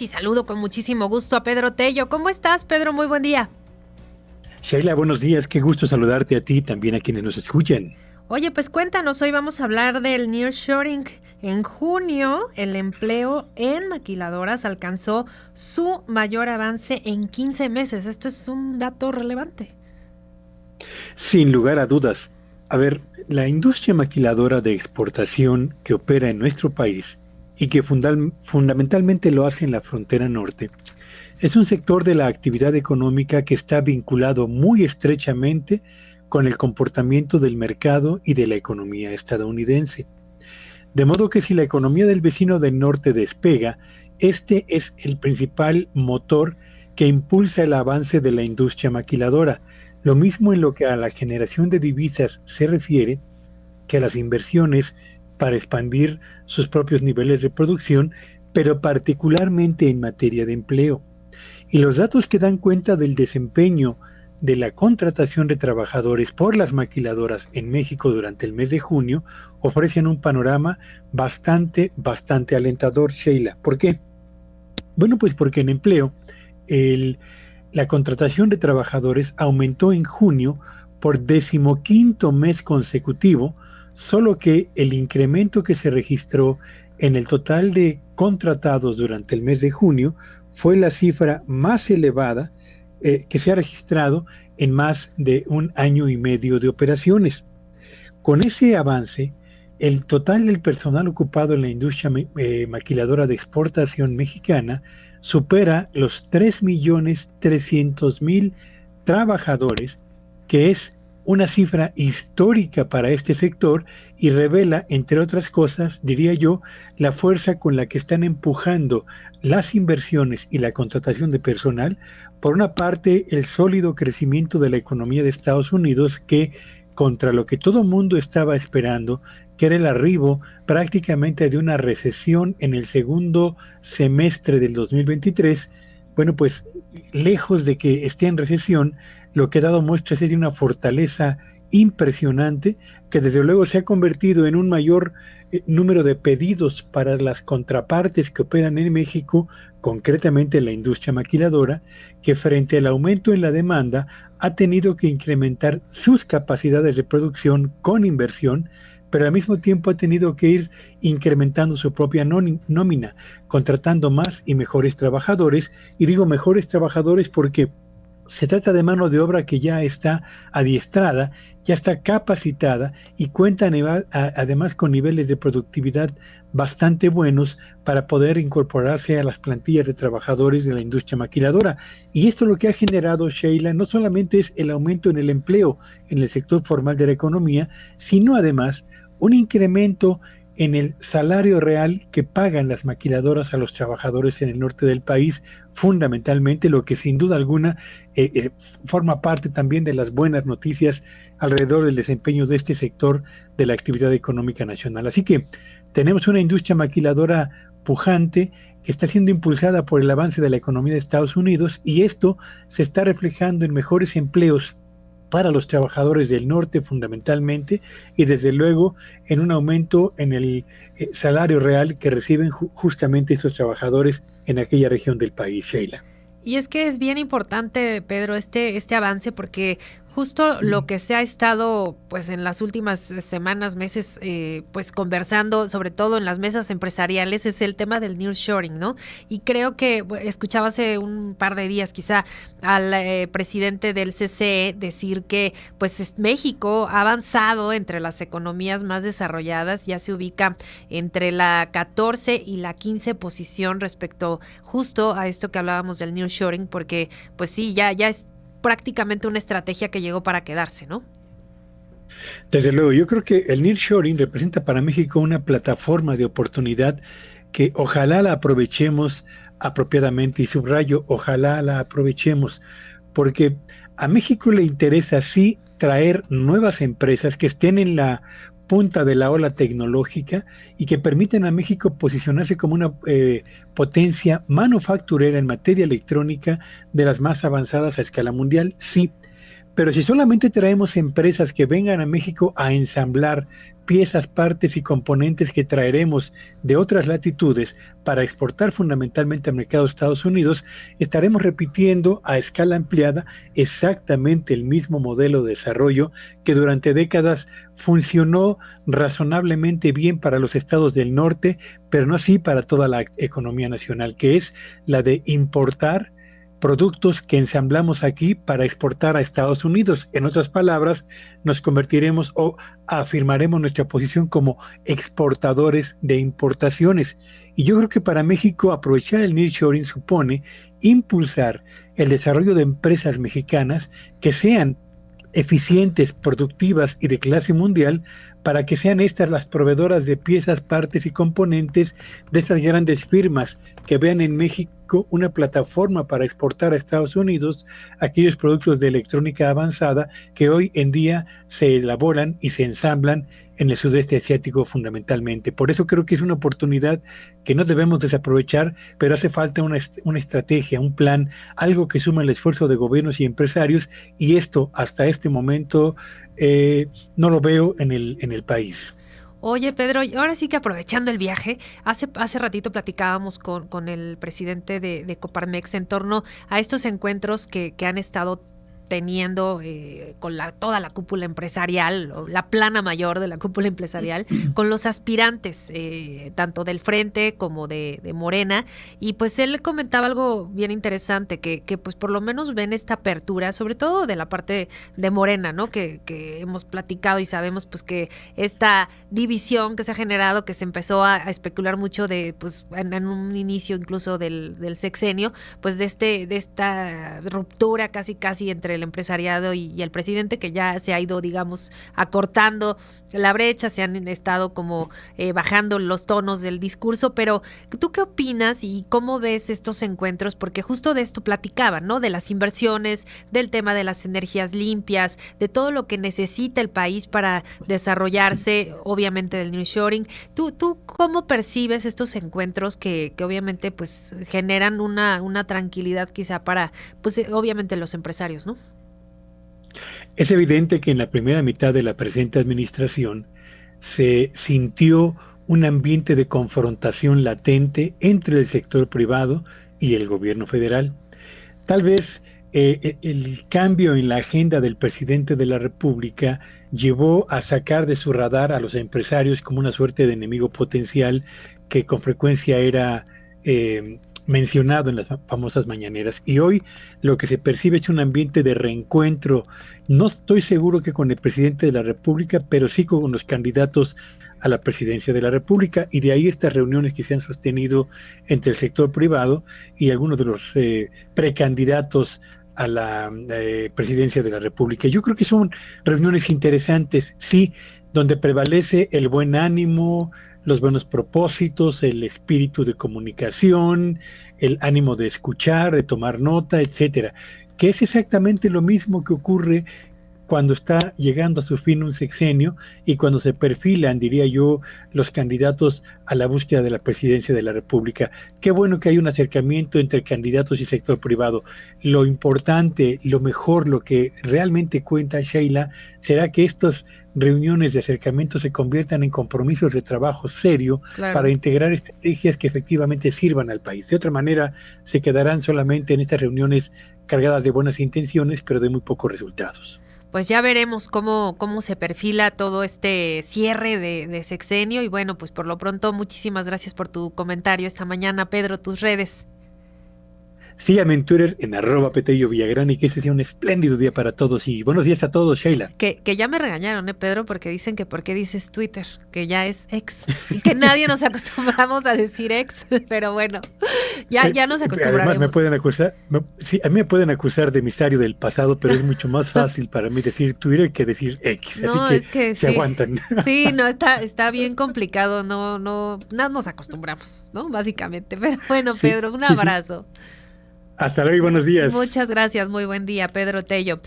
Y saludo con muchísimo gusto a Pedro Tello. ¿Cómo estás, Pedro? Muy buen día. Sheila, buenos días, qué gusto saludarte a ti y también a quienes nos escuchan. Oye, pues cuéntanos, hoy vamos a hablar del nearshoring. En junio, el empleo en maquiladoras alcanzó su mayor avance en 15 meses. Esto es un dato relevante. Sin lugar a dudas, a ver, la industria maquiladora de exportación que opera en nuestro país y que fundamentalmente lo hace en la frontera norte, es un sector de la actividad económica que está vinculado muy estrechamente con el comportamiento del mercado y de la economía estadounidense. De modo que si la economía del vecino del norte despega, este es el principal motor que impulsa el avance de la industria maquiladora. Lo mismo en lo que a la generación de divisas se refiere, que a las inversiones para expandir sus propios niveles de producción, pero particularmente en materia de empleo. Y los datos que dan cuenta del desempeño de la contratación de trabajadores por las maquiladoras en México durante el mes de junio ofrecen un panorama bastante alentador, Sheila. ¿Por qué? Bueno, pues porque en empleo la contratación de trabajadores aumentó en junio por 15º mes consecutivo, solo que el incremento que se registró en el total de contratados durante el mes de junio fue la cifra más elevada que se ha registrado en más de un año y medio de operaciones. Con ese avance, el total del personal ocupado en la industria maquiladora de exportación mexicana supera los 3.300.000 trabajadores, que es una cifra histórica para este sector y revela, entre otras cosas, diría yo, la fuerza con la que están empujando las inversiones y la contratación de personal. Por una parte, el sólido crecimiento de la economía de Estados Unidos, que contra lo que todo mundo estaba esperando, que era el arribo prácticamente de una recesión en el segundo semestre del 2023, bueno, pues lejos de que esté en recesión, lo que ha dado muestras es de una fortaleza impresionante que desde luego se ha convertido en un mayor número de pedidos para las contrapartes que operan en México, concretamente la industria maquiladora, que frente al aumento en la demanda ha tenido que incrementar sus capacidades de producción con inversión, pero al mismo tiempo ha tenido que ir incrementando su propia nómina, contratando más y mejores trabajadores. Y digo mejores trabajadores porque se trata de mano de obra que ya está adiestrada, ya está capacitada y cuenta además con niveles de productividad bastante buenos para poder incorporarse a las plantillas de trabajadores de la industria maquiladora. Y esto lo que ha generado, Sheila, no solamente es el aumento en el empleo en el sector formal de la economía, sino además un incremento en el salario real que pagan las maquiladoras a los trabajadores en el norte del país, fundamentalmente, lo que sin duda alguna forma parte también de las buenas noticias alrededor del desempeño de este sector de la actividad económica nacional. Así que tenemos una industria maquiladora pujante que está siendo impulsada por el avance de la economía de Estados Unidos, y esto se está reflejando en mejores empleos para los trabajadores del norte fundamentalmente, y desde luego en un aumento en el salario real que reciben justamente estos trabajadores en aquella región del país, Sheila. Y es que es bien importante, Pedro, este avance, porque justo lo que se ha estado pues en las últimas semanas, meses, pues conversando, sobre todo en las mesas empresariales, es el tema del nearshoring, ¿no? Y creo que escuchaba hace un par de días quizá al presidente del CCE decir que pues México ha avanzado entre las economías más desarrolladas, ya se ubica entre la 14 y la 15 posición respecto justo a esto que hablábamos del nearshoring, porque pues sí, ya es prácticamente una estrategia que llegó para quedarse, ¿no? Desde luego, yo creo que el nearshoring representa para México una plataforma de oportunidad que ojalá la aprovechemos apropiadamente, y subrayo, ojalá la aprovechemos, porque a México le interesa sí traer nuevas empresas que estén en la punta de la ola tecnológica y que permiten a México posicionarse como una potencia manufacturera en materia electrónica de las más avanzadas a escala mundial, sí, Pero si solamente traemos empresas que vengan a México a ensamblar piezas, partes y componentes que traeremos de otras latitudes para exportar fundamentalmente al mercado de Estados Unidos, estaremos repitiendo a escala ampliada exactamente el mismo modelo de desarrollo que durante décadas funcionó razonablemente bien para los estados del norte, pero no así para toda la economía nacional, que es la de importar productos que ensamblamos aquí para exportar a Estados Unidos. En otras palabras, nos convertiremos o afirmaremos nuestra posición como exportadores de importaciones. Y yo creo que para México aprovechar el nearshoring supone impulsar el desarrollo de empresas mexicanas que sean eficientes, productivas y de clase mundial, para que sean estas las proveedoras de piezas, partes y componentes de estas grandes firmas, que vean en México una plataforma para exportar a Estados Unidos aquellos productos de electrónica avanzada que hoy en día se elaboran y se ensamblan en el sudeste asiático fundamentalmente. Por eso creo que es una oportunidad que no debemos desaprovechar, pero hace falta una estrategia, un plan, algo que suma el esfuerzo de gobiernos y empresarios, y esto hasta este momento no lo veo en el país. Oye, Pedro, ahora sí que aprovechando el viaje, hace ratito platicábamos con el presidente de Coparmex en torno a estos encuentros que han estado teniendo con toda la cúpula empresarial, o la plana mayor de la cúpula empresarial, con los aspirantes, tanto del Frente como de Morena, y pues él comentaba algo bien interesante, que pues por lo menos ven esta apertura, sobre todo de la parte de Morena, ¿no? Que hemos platicado y sabemos pues que esta división que se ha generado, que se empezó a especular mucho de, pues en un inicio incluso del sexenio, pues de esta ruptura casi entre el empresariado y el presidente, que ya se ha ido, digamos, acortando la brecha, se han estado como bajando los tonos del discurso. Pero ¿tú qué opinas y cómo ves estos encuentros? Porque justo de esto platicaban, ¿no? De las inversiones, del tema de las energías limpias, de todo lo que necesita el país para desarrollarse, obviamente del nearshoring. ¿Tú cómo percibes estos encuentros que obviamente pues generan una tranquilidad quizá para, pues obviamente los empresarios, ¿no? Es evidente que en la primera mitad de la presente administración se sintió un ambiente de confrontación latente entre el sector privado y el gobierno federal. Tal vez el cambio en la agenda del presidente de la República llevó a sacar de su radar a los empresarios como una suerte de enemigo potencial que con frecuencia era mencionado en las famosas mañaneras. Y hoy lo que se percibe es un ambiente de reencuentro. No estoy seguro que con el presidente de la República, pero sí con los candidatos a la presidencia de la República, y de ahí estas reuniones que se han sostenido entre el sector privado y algunos de los precandidatos a la presidencia de la República. Yo creo que son reuniones interesantes, sí, donde prevalece el buen ánimo, los buenos propósitos, el espíritu de comunicación, el ánimo de escuchar, de tomar nota, etcétera, que es exactamente lo mismo que ocurre cuando está llegando a su fin un sexenio y cuando se perfilan, diría yo, los candidatos a la búsqueda de la presidencia de la República. Qué bueno que hay un acercamiento entre candidatos y sector privado. Lo importante, lo mejor, lo que realmente cuenta, Sheila, será que estas reuniones de acercamiento se conviertan en compromisos de trabajo serio, claro, para integrar estrategias que efectivamente sirvan al país. De otra manera, se quedarán solamente en estas reuniones cargadas de buenas intenciones, pero de muy pocos resultados. Pues ya veremos cómo se perfila todo este cierre de sexenio. Y bueno, pues por lo pronto, muchísimas gracias por tu comentario esta mañana, Pedro, tus redes. Síganme en Twitter en @PetelloVillagrán, y que ese sea un espléndido día para todos. Y buenos días a todos, Sheila. Que ya me regañaron, Pedro, porque dicen que por qué dices Twitter, que ya es ex, y que nadie nos acostumbramos a decir ex, pero bueno, ya nos acostumbraremos. Además me pueden acusar, sí, a mí me pueden acusar de emisario del pasado, pero es mucho más fácil para mí decir Twitter que decir X, no, así es que se sí aguantan. Sí, no, está bien complicado, no nos acostumbramos, ¿no? Básicamente, pero bueno, Pedro, un abrazo. Hasta luego y buenos días. Muchas gracias, muy buen día, Pedro Tello.